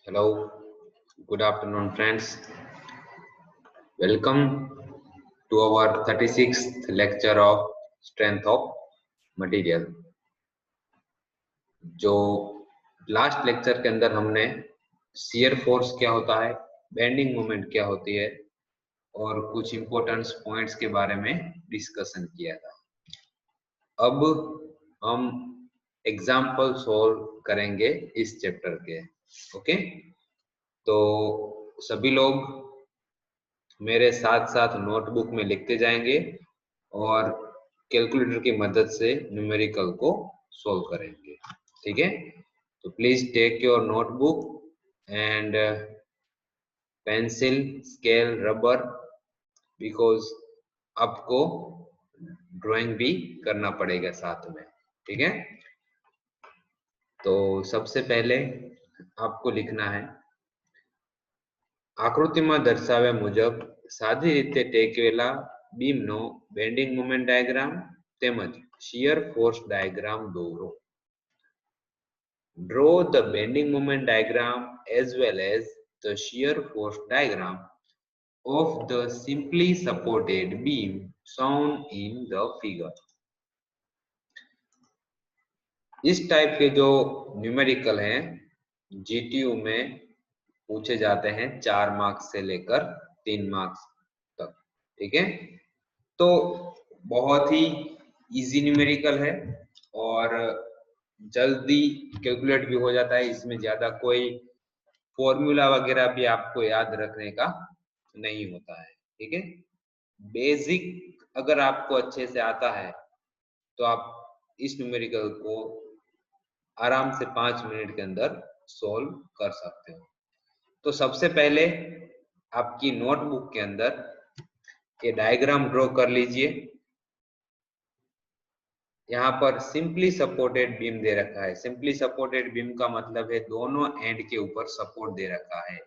Hello, good afternoon, friends. Welcome to our 36th lecture of Strength of Material. जो last lecture के अंदर हमने shear force क्या होता है, बेंडिंग मोमेंट क्या होती है और कुछ इंपॉर्टेंट पॉइंट्स के बारे में डिस्कशन किया था। अब हम एग्जाम्पल सॉल्व करेंगे इस चैप्टर के। ओके, तो सभी लोग मेरे साथ साथ नोटबुक में लिखते जाएंगे और कैलकुलेटर की मदद से न्यूमेरिकल को सॉल्व करेंगे। ठीक है, तो please take your notebook and pencil, scale, rubber, because आपको ड्राइंग भी करना पड़ेगा साथ में। ठीक है, तो सबसे पहले आपको लिखना है આકૃતિમાં દર્શાવ્યા મુજબ સાદી રીતે ટેકવેલા બીમનો બેન્ડિંગ મોમેન્ટ ડાયાગ્રામ તેમજ શિયર ફોર્સ ડાયાગ્રામ દોરો. Draw the bending moment diagram as well as the shear force diagram of the simply supported beam shown in the figure. इस टाइप के जो न्यूमेरिकल हैं जीटीयू में पूछे जाते हैं 4 मार्क्स से लेकर 3 मार्क्स तक। ठीक है, तो बहुत ही इजी न्यूमेरिकल है और जल्दी कैलकुलेट भी हो जाता है। इसमें ज्यादा कोई फॉर्मूला वगैरह भी आपको याद रखने का नहीं होता है। ठीक है, बेसिक अगर आपको अच्छे से आता है तो आप इस न्यूमेरिकल को आराम से 5 मिनट के अंदर सॉल्व कर सकते हो। तो सबसे पहले आपकी नोटबुक के अंदर ये डायग्राम ड्रॉ कर लीजिए। यहाँ पर सिंपली सपोर्टेड बीम दे रखा है। सिंपली सपोर्टेड बीम का मतलब है दोनों एंड के ऊपर सपोर्ट दे रखा है।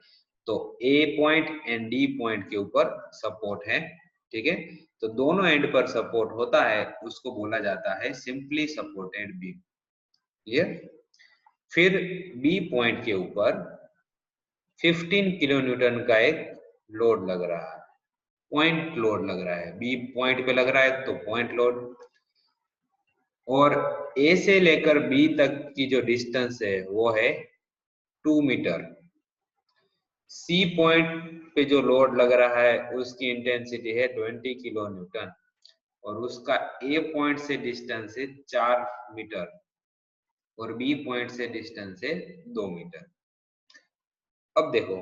तो ए पॉइंट एंड डी पॉइंट के ऊपर सपोर्ट है। ठीक है, तो दोनों एंड पर सपोर्ट होता है, उसको बोला जाता है सिंपली सपोर्टेड बीम। क्लियर? फिर बी पॉइंट के ऊपर 15 किलो न्यूटन का एक लोड लग रहा है, पॉइंट लोड लग रहा है। बी पॉइंट पे लग रहा है तो पॉइंट लोड, और ए से लेकर बी तक की जो डिस्टेंस है वो है 2 मीटर। सी पॉइंट पे जो लोड लग रहा है उसकी इंटेंसिटी है 20 किलो न्यूटन और उसका ए पॉइंट से डिस्टेंस है 4 मीटर और बी पॉइंट से डिस्टेंस है 2 मीटर। अब देखो,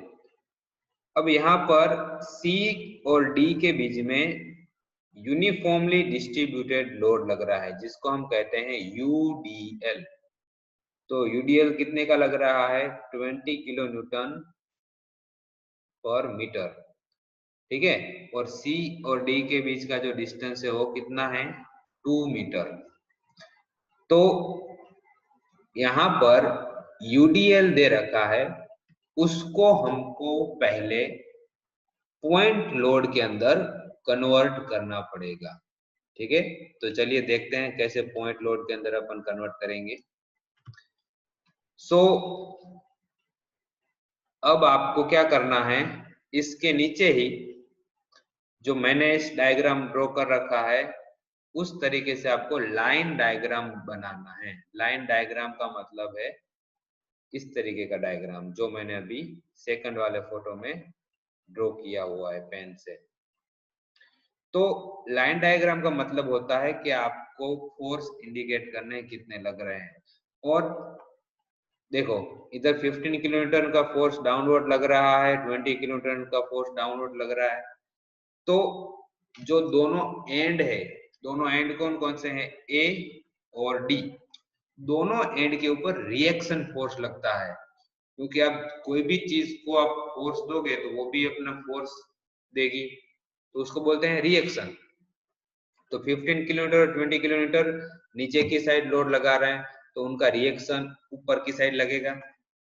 अब यहाँ पर सी और डी के बीच में यूनिफॉर्मली डिस्ट्रीब्यूटेड लोड लग रहा है जिसको हम कहते हैं यूडीएल। तो यूडीएल कितने का लग रहा है? 20 किलो न्यूटन पर मीटर। ठीक है, और सी और डी के बीच का जो डिस्टेंस है वो कितना है? 2 मीटर। तो यहाँ पर यूडीएल दे रखा है, उसको हमको पहले पॉइंट लोड के अंदर कन्वर्ट करना पड़ेगा। ठीक है, तो चलिए देखते हैं कैसे पॉइंट लोड के अंदर अपन कन्वर्ट करेंगे। अब आपको क्या करना है, इसके नीचे ही जो मैंने इस डायग्राम ड्रॉ कर रखा है उस तरीके से आपको लाइन डायग्राम बनाना है। लाइन डायग्राम का मतलब है इस तरीके का डायग्राम जो मैंने अभी सेकंड वाले फोटो में ड्रॉ किया हुआ है पेन से। तो लाइन डायग्राम का मतलब होता है कि आपको फोर्स इंडिकेट करने कितने लग रहे हैं। और देखो, इधर 15 किलोमीटर का फोर्स डाउनवर्ड लग रहा है, 20 किलोमीटर का फोर्स डाउनवर्ड लग रहा है। तो जो दोनों एंड है, दोनों एंड कौन कौन से हैं? ए और डी। दोनों एंड के ऊपर रिएक्शन फोर्स लगता है, क्योंकि आप कोई भी चीज को आप फोर्स दोगे तो वो भी अपना फोर्स देगी, तो उसको बोलते हैं रिएक्शन। तो 15 किलोमीटर 20 किलोमीटर नीचे की साइड लोड लगा रहे हैं तो उनका रिएक्शन ऊपर की साइड लगेगा।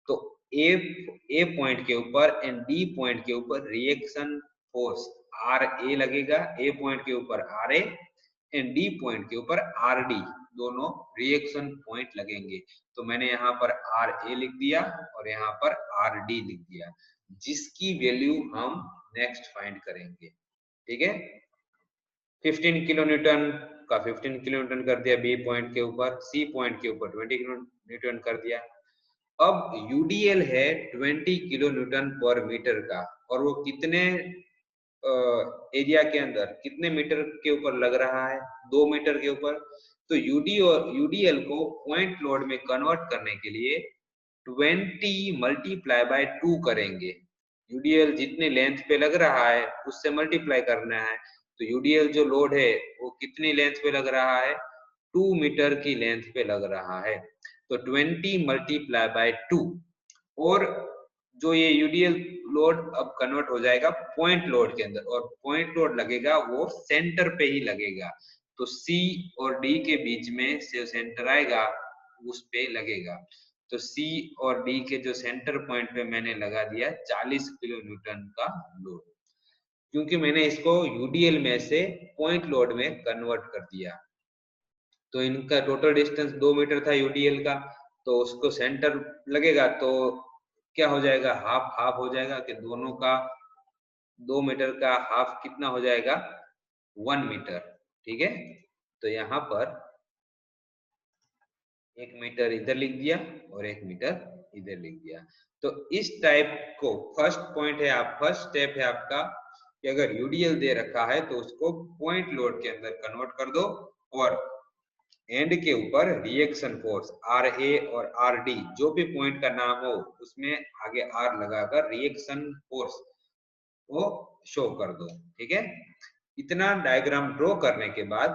तो ए पॉइंट के ऊपर एंड डी पॉइंट के ऊपर रिएक्शन फोर्स आर ए लगेगा। ए पॉइंट के ऊपर R A and D point के ऊपर आर डी दोनों रिएक्शन पॉइंट लगेंगे। तो मैंने यहाँ पर आर ए लिख दिया और यहाँ पर आर डी लिख दिया, जिसकी वैल्यू हम नेक्स्ट फाइंड करेंगे। ठीक है, 15 किलो न्यूटन का 15 किलो न्यूटन कर दिया बी पॉइंट के ऊपर, सी पॉइंट के ऊपर 20 किलो न्यूटन कर दिया। अब यूडीएल है 20 किलो न्यूटन पर मीटर का, और वो कितने एरिया के अंदर कितने मीटर के ऊपर लग रहा है, 2 मीटर के ऊपर। तो यूडीएल को पॉइंट लोड में कन्वर्ट करने के लिए 20 मल्टीप्लाई बाय 2 करेंगे। यूडीएल जितने लेंथ पे लग रहा है उससे मल्टीप्लाई करना है। तो यूडीएल जो लोड है वो कितनी लेंथ पे लग रहा है, 2 मीटर की लेंथ पे लग रहा है। तो 20 मल्टीप्लाई बाय 2, और जो ये यूडीएल लोड अब कन्वर्ट हो जाएगा पॉइंट लोड के अंदर, और पॉइंट लोड लगेगा वो सेंटर पे ही लगेगा। तो सी और डी के बीच में से सेंटर आएगा उस पे लगेगा। तो सी और डी के जो सेंटर पॉइंट पे मैंने लगा दिया 40 किलो न्यूटन का लोड, क्योंकि मैंने इसको यूडीएल में से पॉइंट लोड में कन्वर्ट कर दिया। तो इनका टोटल डिस्टेंस 2 मीटर था यूडीएल का, तो उसको सेंटर लगेगा तो क्या हो जाएगा, हाफ हाफ हो जाएगा कि दोनों का 2 मीटर का हाफ कितना हो जाएगा, 1 मीटर। ठीक है, तो यहाँ पर 1 मीटर इधर लिख दिया और 1 मीटर इधर लिख दिया। तो इस टाइप को फर्स्ट पॉइंट है, आप फर्स्ट स्टेप है आपका कि अगर यूडीएल दे रखा है तो उसको पॉइंट लोड के अंदर कन्वर्ट कर दो, और एंड के ऊपर रिएक्शन फोर्स आर ए और आर डी जो भी पॉइंट का नाम हो उसमें आगे आर लगाकर रिएक्शन फोर्स वो शो कर दो। ठीक है, इतना डायग्राम ड्रॉ करने के बाद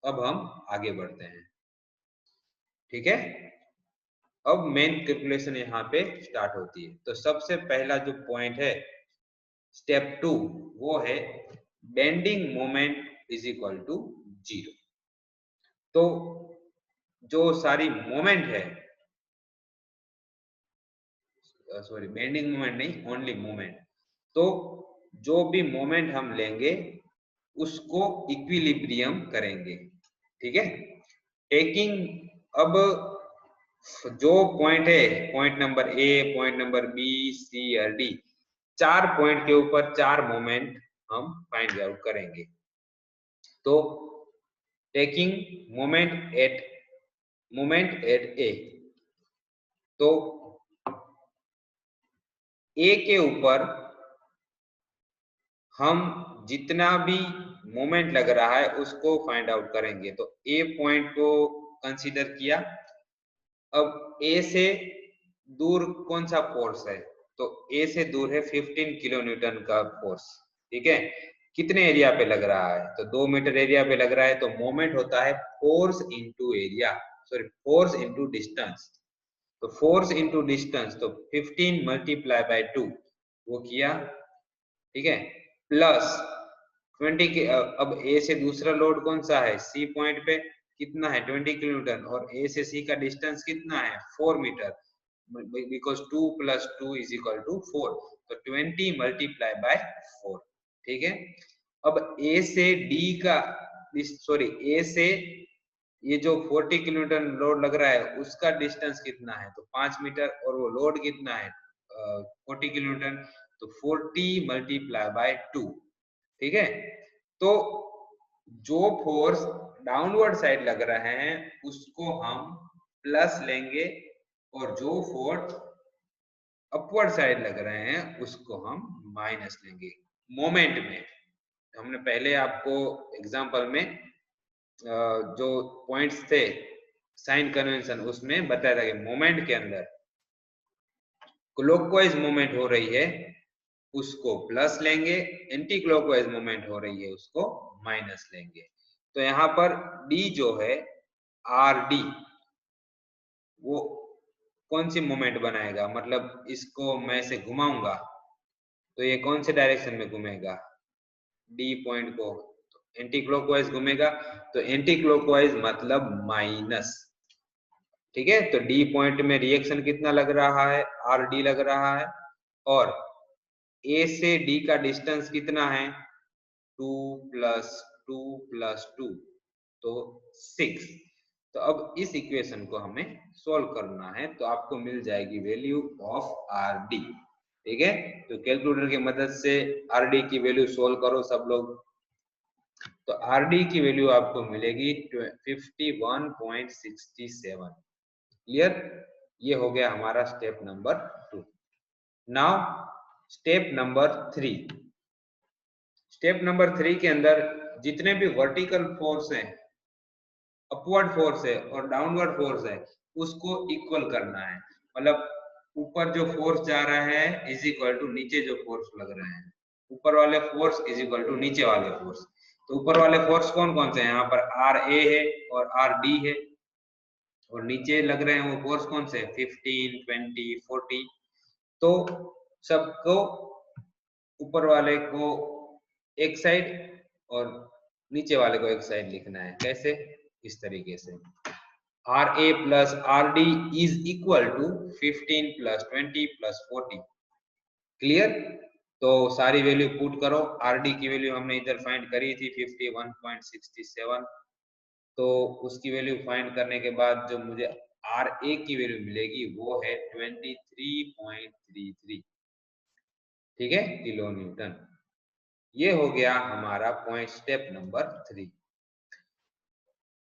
अब हम आगे बढ़ते हैं। ठीक है, अब मेन कैलकुलेशन यहाँ पे स्टार्ट होती है। तो सबसे पहला जो पॉइंट है स्टेप 2 वो है bending moment is equal to 0। तो जो सारी मोमेंट है, सॉरी बेंडिंग मोमेंट नहीं, ओनली मोमेंट, तो जो भी मोमेंट हम लेंगे उसको इक्विलिब्रियम करेंगे। ठीक है, टेकिंग, अब जो पॉइंट है point number A, point number B, C और डी, 4 पॉइंट के ऊपर 4 मोमेंट हम फाइंड आउट करेंगे। तो टेकिंग मोमेंट एट ए, तो ए के ऊपर हम जितना भी मोमेंट लग रहा है उसको फाइंड आउट करेंगे। तो ए पॉइंट को कंसीडर किया। अब ए से दूर कौन सा फोर्स है, तो ए से दूर है 15 किलो न्यूटन का फोर्स। ठीक है, कितने एरिया पे लग रहा है, तो 2 मीटर एरिया पे लग रहा है। तो मोमेंट होता है force into area, sorry force into distance. तो फोर्स इंटू डिस्टेंस, तो 15 मल्टीप्लाई बाय 2 वो किया। ठीक है, प्लस 20 के, अब ए से दूसरा लोड कौन सा है, सी पॉइंट पे कितना है 20 किलो न्यूटन, और ए से सी का डिस्टेंस कितना है 4 मीटर, बिकॉज 2 + 2 = 4। तो 20 मल्टीप्लाई बाय 4। ठीक है, अब ए से डी का, सॉरी ए से ये जो 40 किलोमीटर लोड लग रहा है उसका डिस्टेंस कितना है, तो 5 मीटर, और वो लोड कितना है 40 किलोमीटर, तो 40 मल्टीप्लाई बाय 2। ठीक है, तो जो फोर्स डाउनवर्ड साइड लग रहे हैं उसको हम प्लस लेंगे, और जो फोर्स अपवर्ड साइड लग रहे हैं उसको हम माइनस लेंगे। मोमेंट में हमने पहले आपको एग्जांपल में जो पॉइंट्स थे साइन कन्वेंशन उसमें बताया था कि मोमेंट के अंदर क्लॉकवाइज मूवमेंट हो रही है उसको प्लस लेंगे, एंटी क्लॉकवाइज मूवमेंट हो रही है उसको माइनस लेंगे। तो यहाँ पर डी जो है आर डी, वो कौन सी मूवमेंट बनाएगा, मतलब इसको मैं इसे घुमाऊंगा तो ये कौन से डायरेक्शन में घूमेगा, डी पॉइंट को एंटी क्लॉकवाइज घूमेगा। तो एंटी क्लॉकवाइज मतलब माइनस। ठीक है, तो डी पॉइंट में रिएक्शन कितना लग रहा है, आर डी लग रहा है, और ए से डी का डिस्टेंस कितना है 2 + 2 + 2, तो 6। तो अब इस इक्वेशन को हमें सोल्व करना है, तो आपको मिल जाएगी वैल्यू ऑफ आर डी। ठीक है, तो कैलकुलेटर की मदद से आर डी की वैल्यू सोल्व करो सब लोग। तो आर डी की वैल्यू आपको मिलेगी 51.67। क्लियर, ये हो गया हमारा step number 2। Now step number 3। Step number 3 के अंदर जितने भी वर्टिकल फोर्स हैं, अपवर्ड फोर्स है और डाउनवर्ड फोर्स है, उसको इक्वल करना है। मतलब ऊपर जो फोर्स जा रहा है इज इक्वल टू नीचे जो फोर्स लग रहे हैं, ऊपर वाले फोर्स इज इक्वल टू नीचे वाले फोर्स। तो ऊपर वाले फोर्स कौन कौन से हैं? यहाँ पर आर ए है और आर डी है, और नीचे लग रहे हैं वो फोर्स कौन से? 15, 20, 40। तो सबको ऊपर वाले को एक साइड और नीचे वाले को एक साइड लिखना है। कैसे? इस तरीके से R A plus R D is equal to 15 plus 20 plus 40। Clear? तो सारी वैल्यू पुट करो। आर डी की वैल्यू हमने इधर फाइंड करी थी 51.67, तो उसकी वैल्यू फाइंड करने के बाद जो मुझे आर ए की वैल्यू मिलेगी वो है 23.33। ठीक है, किलो न्यूटन। ये हो गया हमारा पॉइंट स्टेप नंबर 3।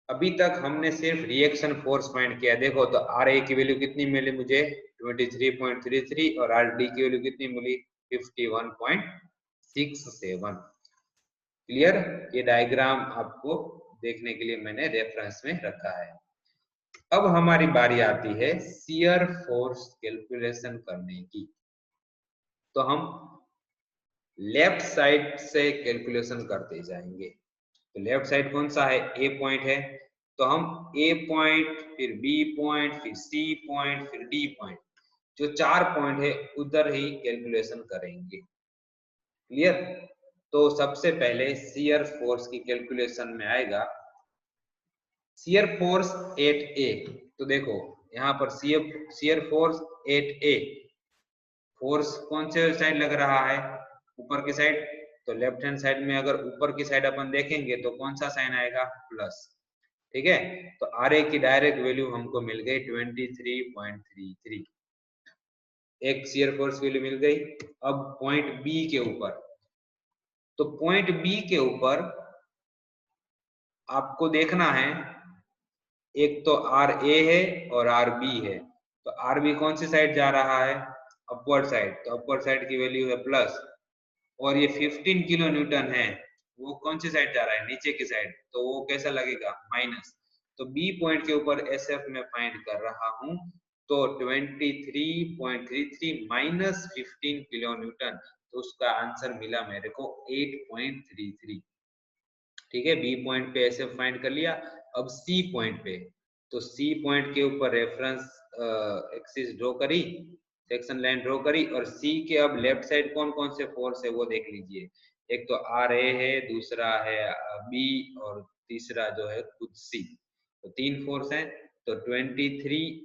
अभी तक हमने सिर्फ रिएक्शन फोर्स फाइंड किया। देखो तो आर ए की वैल्यू कितनी मिली मुझे? 23.33, और आर डी की वैल्यू कितनी मिली? 51.67। क्लियर? ये डायग्राम आपको देखने के लिए मैंने रेफरेंस में रखा है। अब हमारी बारी आती है शियर फोर्स कैलकुलेशन करने की। तो हम लेफ्ट साइड से कैलकुलेशन करते जाएंगे। तो लेफ्ट साइड कौन सा है? ए पॉइंट है, तो हम ए पॉइंट, फिर बी पॉइंट, फिर सी पॉइंट, फिर डी पॉइंट, जो 4 पॉइंट है उधर ही कैलकुलेशन करेंगे। क्लियर? तो सबसे पहले शियर फोर्स की कैलकुलेशन में आएगा शियर फोर्स एट ए। तो देखो यहाँ पर shear force at A, force कौन से साइड लग रहा है? ऊपर की साइड। तो लेफ्ट हैंड साइड में अगर ऊपर की साइड अपन देखेंगे तो कौन सा साइन आएगा? प्लस। ठीक है, तो आर ए की डायरेक्ट वैल्यू हमको मिल गई 23.33। एक शियर फोर्स वैल्यू मिल गई। अब पॉइंट बी के ऊपर, तो पॉइंट बी के ऊपर आपको देखना है, एक तो आर ए है और आर बी है। तो आर बी कौन सी साइड जा रहा है? Upward side. तो अपवर्ड साइड की वैल्यू है प्लस, और ये 15 किलो न्यूटन है, वो कौन सी साइड जा रहा है? नीचे की साइड। तो वो कैसा लगेगा? माइनस। तो बी पॉइंट के ऊपर एस एफ में फाइंड कर रहा हूं, तो 23.33 माइनस 15 किलो न्यूटन, तो उसका आंसर मिला मेरे को 8.33। ठीक है, बी पॉइंट पे एस एफ फाइंड कर लिया। अब सी पॉइंट पे, तो सी पॉइंट के ऊपर रेफरेंस एक्सिस ड्रॉ करी, सेक्शन लाइन ड्रॉ करी, और सी के अब लेफ्ट साइड कौन कौन से फोर्स है वो देख लीजिए। एक तो आर ए है, दूसरा है बी, और तीसरा जो है खुद सी। तो 3 फोर्स हैं। तो 23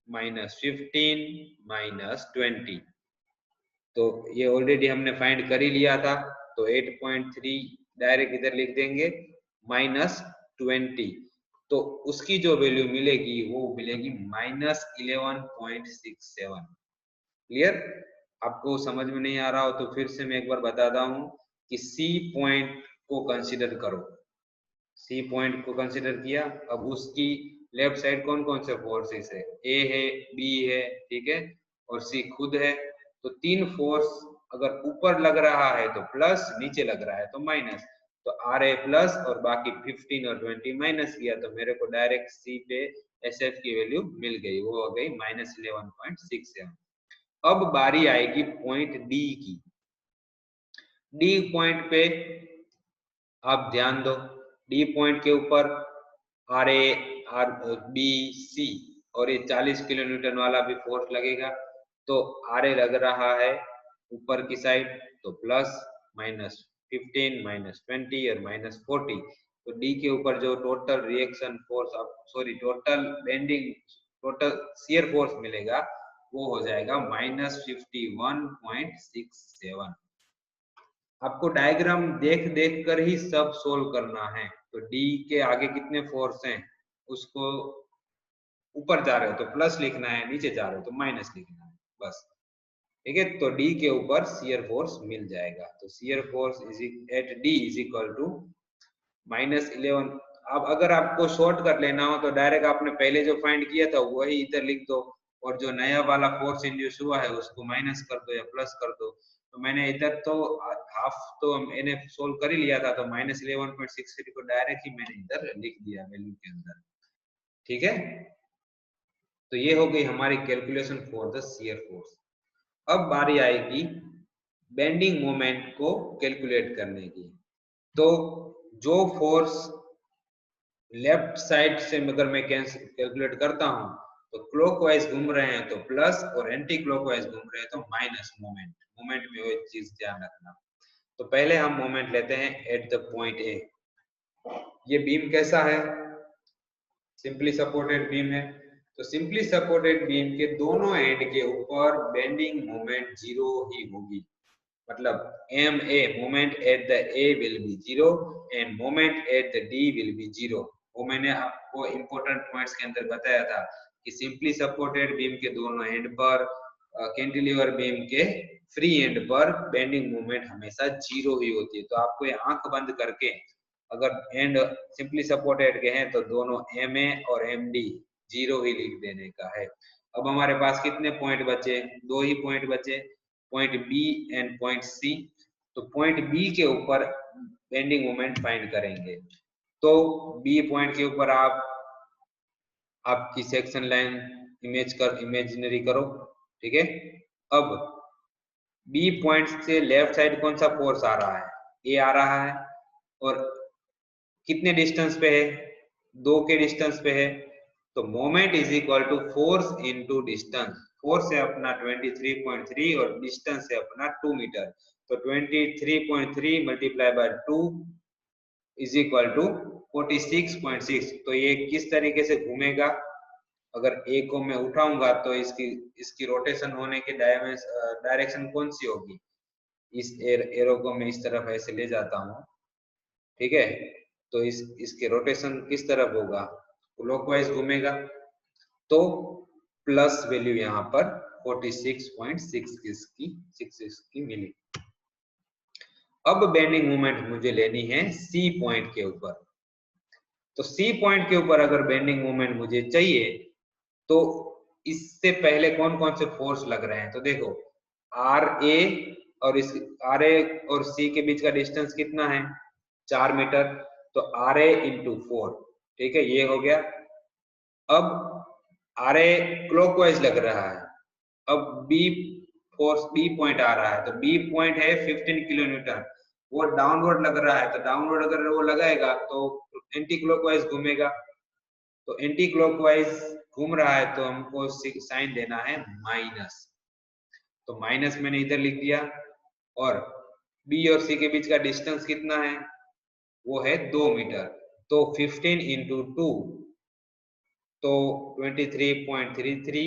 माइनस 15 माइनस 20, तो ये ऑलरेडी हमने फाइंड कर ही लिया था। तो 8.3 डायरेक्ट इधर लिख देंगे, माइनस 20, तो उसकी जो वैल्यू मिलेगी वो मिलेगी माइनस 11.67। क्लियर? आपको समझ में नहीं आ रहा हो तो फिर से मैं एक बार बताता हूं कि सी पॉइंट को कंसीडर करो। सी पॉइंट को कंसीडर किया, अब उसकी लेफ्ट साइड कौन कौन से फोर्सेस है? ए है, बी है, ठीक है, और सी खुद है। तो 3 फोर्स अगर ऊपर लग रहा है तो प्लस, नीचे लग रहा है तो माइनस। तो आर ए प्लस और बाकी 15 और 20 माइनस किया, तो मेरे को डायरेक्ट सी पे एस एफ की वैल्यू मिल गई, वो हो गई माइनस 11.67। अब बारी आएगी पॉइंट डी की। डी पॉइंट पे आप ध्यान दो, डी पॉइंट के ऊपर आर ए, आर बी, सी, और ये 40 किलो न्यूटन वाला भी फोर्स लगेगा। तो आर ए लग रहा है ऊपर की साइड, तो प्लस, माइनस 15 माइनस 20 और माइनस 40। तो डी के ऊपर जो total reaction force, sorry total bending, total shear force मिलेगा वो हो जाएगा माइनस 51.67। आपको डायग्राम देख देख कर ही सब सोल्व करना है। तो डी के आगे कितने फोर्स हैं? उसको ऊपर जा रहे हो तो प्लस लिखना है, नीचे जा रहे हो तो माइनस लिखना है, बस। ठीक है, तो डी के ऊपर शियर फोर्स मिल जाएगा। तो shear force is at D is equal to -11। अब अगर आपको शॉर्टकट लेना हो तो डायरेक्ट आपने पहले जो फाइंड किया था वही इधर लिख दो, और जो नया वाला फोर्स इंड्यूस हुआ है उसको माइनस कर दो या प्लस कर दो। तो मैंने इधर तो हाफ तो मैंने सोल्व कर ही लिया था, तो -11.63 को डायरेक्ट ही मैंने इधर लिख दिया वैल्यू के अंदर। ठीक है, तो ये हो गई हमारी calculation for the shear force. अब बारी आएगी बेंडिंग मोमेंट को कैलकुलेट करने की। तो जो फोर्स लेफ्ट साइड से अगर मैं कैलकुलेट करता हूं तो क्लॉकवाइज घूम रहे हैं तो प्लस, और एंटी क्लॉकवाइज घूम रहे हैं तो माइनस मोमेंट। मोमेंट में वो चीज ध्यान रखना। तो पहले हम मोमेंट लेते हैं एट द पॉइंट ए। ये बीम कैसा है? सिंपली सपोर्टेड बीम है। तो सिंपली सपोर्टेड बीम के दोनों एंड के ऊपर बेंडिंग मोमेंट जीरो ही होगी। मतलब M A moment at the A will be zero and moment at the D will be zero. वो मैंने आपको इंपॉर्टेंट पॉइंट्स के अंदर बताया था कि सिंपली सपोर्टेड बीम के दोनों एंड पर, कैंटिलीवर बीम के फ्री एंड पर बेंडिंग मोमेंट हमेशा जीरो ही होती है। तो आपको ये आंख बंद करके अगर एंड सिंपली सपोर्टेड के हैं तो दोनों एम ए और एम डी जीरो ही लिख देने का है। अब हमारे पास कितने पॉइंट बचे? दो ही पॉइंट बचे, point B and point C. तो पॉइंट बी के ऊपर बेंडिंग मोमेंट फाइंड करेंगे। तो बी पॉइंट के ऊपर आप आपकी सेक्शन लाइन इमेजिनरी करो। ठीक है, अब बी पॉइंट से लेफ्ट साइड कौन सा फोर्स आ रहा है? ए आ रहा है, और कितने डिस्टेंस पे है? 2 के डिस्टेंस पे है। तो moment is equal to force into distance. Force है अपना 23.3 और डिस्टेंस है अपना 2 मीटर। तो 23.3 multiply by 2 is equal to 46.6। तो ये किस तरीके से घूमेगा? अगर ए को मैं उठाऊंगा तो इसकी रोटेशन होने की डायरेक्शन कौन सी होगी? इस एरो को मैं इस तरफ ऐसे ले जाता हूँ। ठीक है, तो इसके रोटेशन किस तरफ होगा? क्लॉकवाइज घूमेगा। तो प्लस वैल्यू यहाँ पर 46.6 की मिली। अब बेंडिंग मोमेंट मुझे लेनी है सी पॉइंट के ऊपर। तो सी पॉइंट के ऊपर अगर बेंडिंग मोमेंट मुझे चाहिए तो इससे पहले कौन कौन से फोर्स लग रहे हैं? तो देखो, आर ए और इस आर ए और सी के बीच का डिस्टेंस कितना है? 4 मीटर। तो आर ए इंटू 4। ठीक है, ये हो गया। अब आर ए क्लॉकवाइज लग रहा है। अब बी फोर्स बी पॉइंट आ रहा है, तो बी पॉइंट है 15 किलोमीटर। वो डाउनवर्ड लग रहा है, तो डाउनवर्ड अगर वो लगाएगा तो एंटी क्लॉकवाइज घूमेगा। तो एंटी क्लॉकवाइज घूम रहा है तो हमको साइन देना है माइनस। तो माइनस मैंने इधर लिख दिया। और बी और सी के बीच का डिस्टेंस कितना है? वो है 2 मीटर। तो 15 इंटू 2 तो 23.33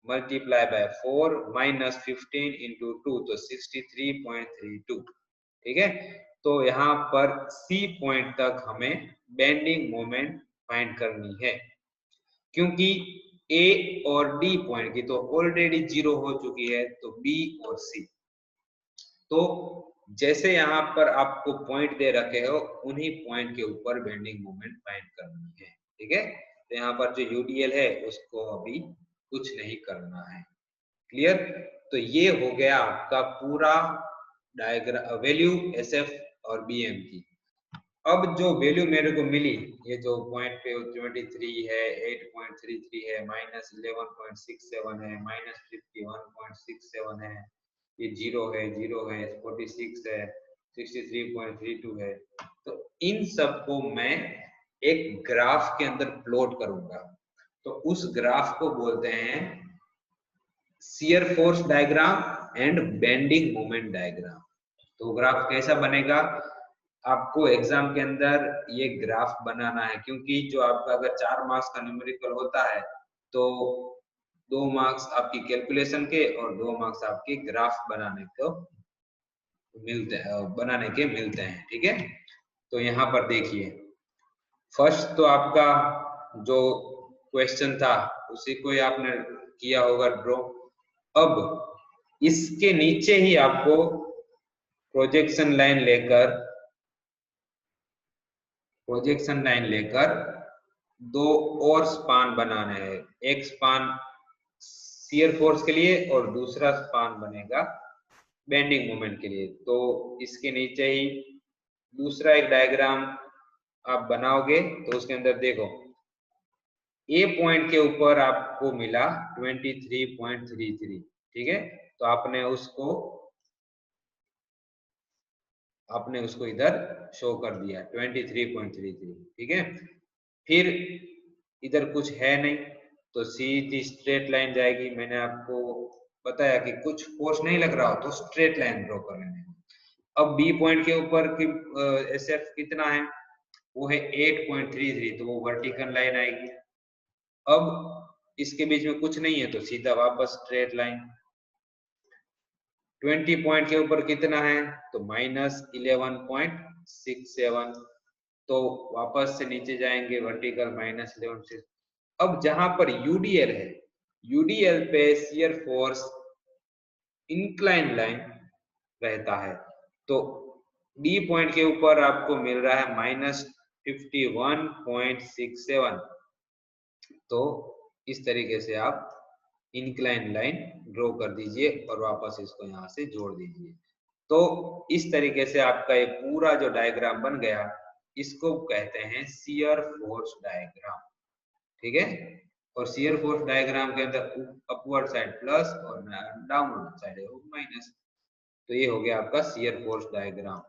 मल्टीप्लाई बाय 4 माइनस 15 इंटू 2 तो 63.32। ठीक है, तो यहाँ पर सी पॉइंट तक हमें बेंडिंग मोमेंट फाइंड करनी है, क्योंकि ए और डी पॉइंट की तो ऑलरेडी जीरो हो चुकी है। तो बी और सी, तो जैसे यहाँ पर आपको पॉइंट दे रखे हो उन्हीं पॉइंट के ऊपर बेंडिंग मोमेंट फाइंड करनी है। ठीक है, तो यहाँ पर जो यूडीएल है उसको अभी कुछ नहीं करना है। क्लियर? तो ये हो गया आपका पूरा डायग्राम, वैल्यू एसएफ और बीएम की। अब जो वैल्यू मेरे को मिली, ये जो पॉइंट पे 23 है, 8.33 है, -11.67 है, -51.67 है, ये जीरो है, 46 है, 63.32 है। तो इन सबको मैं एक ग्राफ के अंदर प्लॉट करूंगा। तो उस ग्राफ को बोलते हैं shear force diagram and bending moment diagram. तो ग्राफ कैसा बनेगा? आपको एग्जाम के अंदर ये ग्राफ बनाना है, क्योंकि जो आपका अगर 4 मार्क्स का न्यूमेरिकल होता है तो 2 मार्क्स आपकी कैलकुलेशन के और 2 मार्क्स आपके ग्राफ बनाने के मिलते हैं। ठीक है, तो यहाँ पर देखिए, फर्स्ट तो आपका जो क्वेश्चन था उसी को ही आपने किया होगा ड्रॉ। अब इसके नीचे ही आपको प्रोजेक्शन लाइन लेकर दो और स्पान बनाने हैं। एक स्पान शियर फोर्स के लिए और दूसरा स्पान बनेगा बेंडिंग मोमेंट के लिए। तो इसके नीचे ही दूसरा एक डायग्राम आप बनाओगे तो उसके अंदर देखो ए पॉइंट के ऊपर आपको मिला 23.33, ठीक है। तो आपने उसको इधर शो कर दिया 23.33, ठीक है। फिर इधर कुछ है नहीं तो सीधी स्ट्रेट लाइन जाएगी। मैंने आपको बताया कि कुछ फोर्स नहीं लग रहा हो तो स्ट्रेट लाइन ड्रॉ कर लेंगे। अब बी पॉइंट के ऊपर की एसएफ कितना है, वो है 8.33, तो वो वर्टिकल लाइन आएगी। अब इसके बीच में कुछ नहीं है तो सीधा वापस स्ट्रेट लाइन। 20 पॉइंट के ऊपर कितना है तो -11.67, तो वापस से नीचे जाएंगे वर्टिकल -11.6। अब जहां पर यूडीएल है, यूडीएल पे शियर फोर्स इंक्लाइन लाइन रहता है। तो डी पॉइंट के ऊपर आपको मिल रहा है -51.67। तो इस तरीके से आप इंक्लाइन लाइन ड्रॉ कर दीजिए और वापस इसको यहाँ से जोड़ दीजिए। तो इस तरीके से आपका ये पूरा जो डायग्राम बन गया, इसको कहते हैं शियर फोर्स डायग्राम, ठीक है। और शियर फोर्स डायग्राम के अंदर अपवर्ड साइड प्लस और डाउनवर्ड साइड है माइनस। तो ये हो गया आपका शियर फोर्स डायग्राम।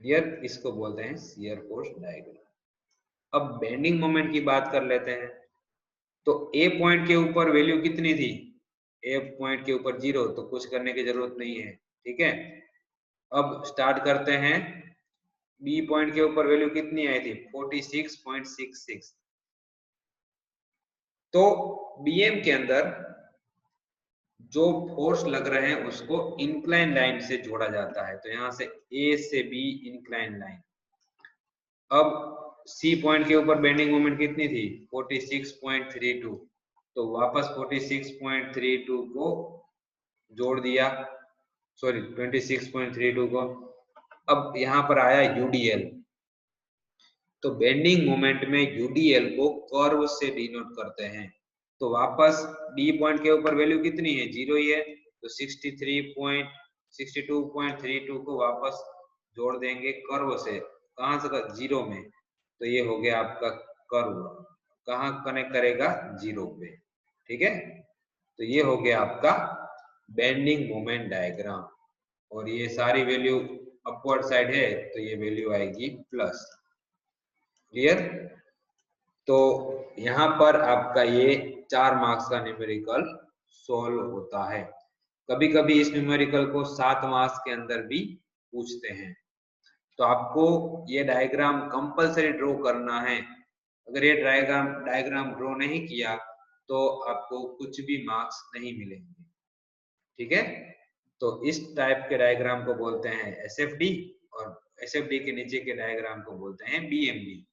क्लियर, इसको बोलते हैं शियर फोर्स डायग्राम। अब बेंडिंग मोमेंट की बात कर लेते हैं। तो ए पॉइंट के ऊपर वैल्यू कितनी थी, ए पॉइंट के ऊपर 0, तो कुछ करने की जरूरत नहीं है, ठीक है। अब स्टार्ट करते हैं। बी पॉइंट के ऊपर वैल्यू कितनी आई थी 46.66। तो बीएम के अंदर जो फोर्स लग रहे हैं उसको इंक्लाइन लाइन से जोड़ा जाता है। तो यहां से ए से बी इंक्लाइन लाइन। अब सी पॉइंट के ऊपर बेंडिंग मोमेंट कितनी थी 46.32, तो वापस 46.32 को जोड़ दिया, सॉरी 26.32 को। अब यहाँ पर आया यूडीएल। तो बेंडिंग मोमेंट में यूडीएल को कर्व से डिनोट करते हैं। तो वापस डी पॉइंट के ऊपर वैल्यू कितनी है 0 ही है, तो 62.32 को वापस जोड़ देंगे कर्व से। कहां से 0 में, तो ये हो गया आपका कर्व। कहां कनेक्ट करेगा 0 पे, ठीक है। तो ये हो गया आपका बेंडिंग मोमेंट डायग्राम। और ये सारी वैल्यू अपवर्ड साइड है तो ये वैल्यू आएगी प्लस। क्लियर। तो यहाँ पर आपका ये 4 मार्क्स का न्यूमेरिकल सॉल्व होता है। कभी कभी इस न्यूमेरिकल को 7 मार्क्स के अंदर भी पूछते हैं। तो आपको ये डायग्राम कंपलसरी ड्रॉ करना है। अगर ये डायग्राम ड्रॉ नहीं किया तो आपको कुछ भी मार्क्स नहीं मिलेंगे, ठीक है। तो इस टाइप के डायग्राम को बोलते हैं एसएफडी, और एसएफडी के नीचे के डायग्राम को बोलते हैं बीएमडी।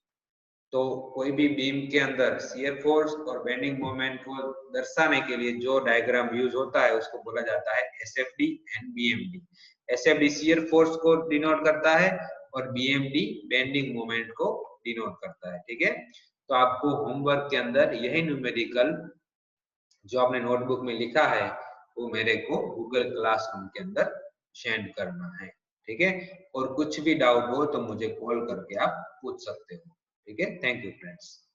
तो कोई भी बीम के अंदर शियर फोर्स और बेंडिंग मोमेंट को दर्शाने के लिए जो डायग्राम यूज होता है उसको बोला जाता है SFD and BMD. SFD shear force को डिनोट करता है और बीएमडी बेंडिंग मोमेंट को डिनोट करता है, ठीक है। तो आपको होमवर्क के अंदर यही न्यूमेरिकल जो आपने नोटबुक में लिखा है वो मेरे को गूगल क्लासरूम के अंदर सेंड करना है, ठीक है। और कुछ भी डाउट हो तो मुझे कॉल करके आप पूछ सकते हो, ठीक है। Thank you friends.